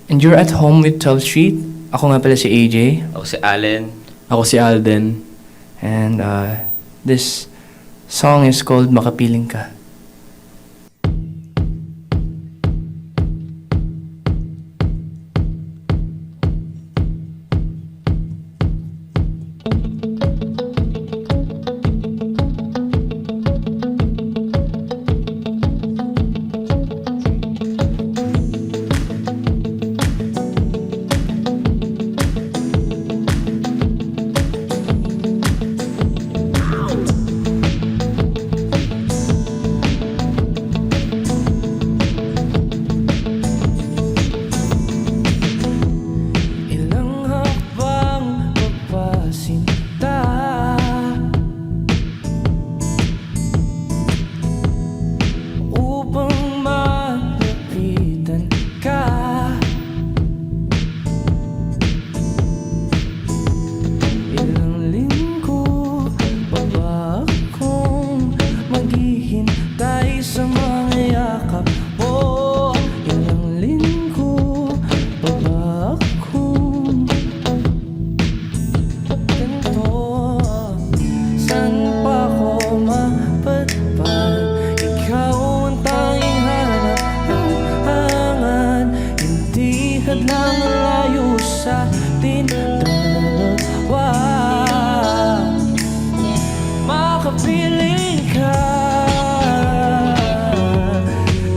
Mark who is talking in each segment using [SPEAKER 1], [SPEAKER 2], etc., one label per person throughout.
[SPEAKER 1] And you're at home with 12th Street. Ako nga pala si AJ.
[SPEAKER 2] Ako si Allen.
[SPEAKER 3] Ako si Alden.
[SPEAKER 1] And this song is called Makapiling Ka.
[SPEAKER 4] Makapiling ka,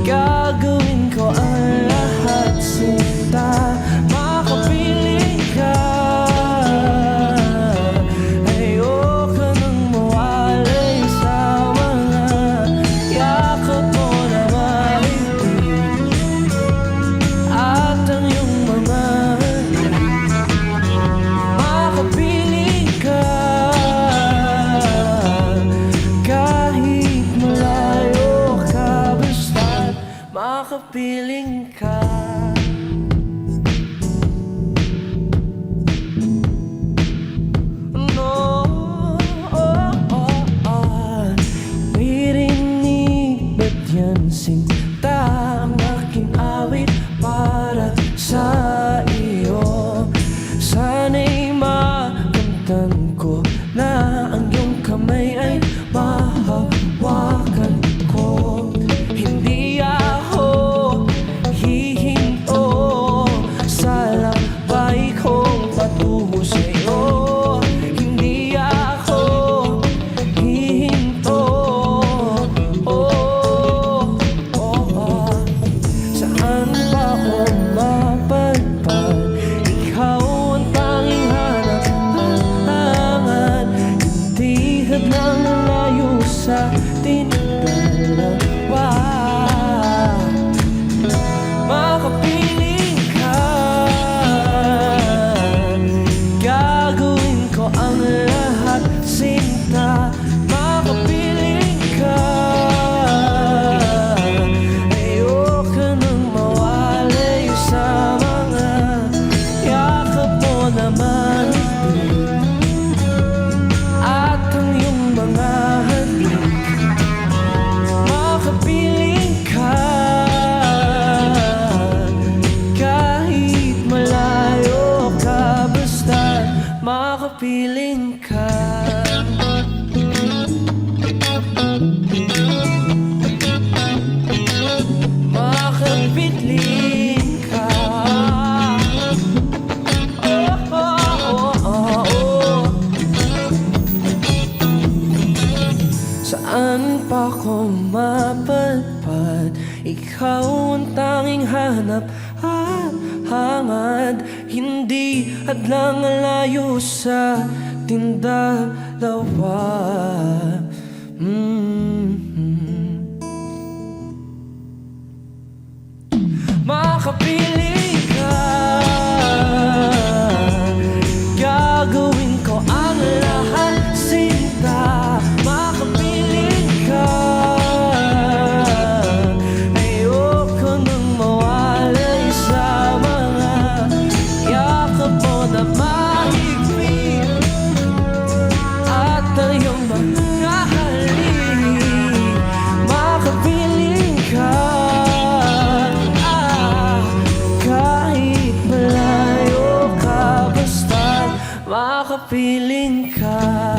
[SPEAKER 4] gagawin ko ang lahat sinta. Makapiling ka, ayoko nang mawalay sa mga yakap mo na mahitig at ang iyong mga makapiling ka. Makapiling ka. No, Pirinig ba't yan sinta? Ang aking awit para sa iyo. Sana'y makamtan ko na ang iyong kamay ay mahawakan ko. Hindi patungo sa'yo, hindi ako hihinto. Saan ba ako mapadpad? Ikaw ang tanging hanap-hangan. Hindi hadlang ang layo sa ating dalawa. Makapiling ka, gagawin ko ang lahat sinta. Makapiling ka, ayoko nang mawalay sa mga yakap mo na mahitig at ang iyong mga halik. Makapiling ka, kahit malayo ka, basta makapiling ka. Makapiling ka. Saan pa ko mapadpad? Ikaw ang tanging hanap at hangad. Hindi hadlang ang layo sa ating dalawa. Makapiling ka, gagawin ko ang lahat sinta. Makapiling ka, ayoko nang mawalay sa mga yakap mo na mahigpit at ang iyong mga halik. Makapiling ka, makapiling ka.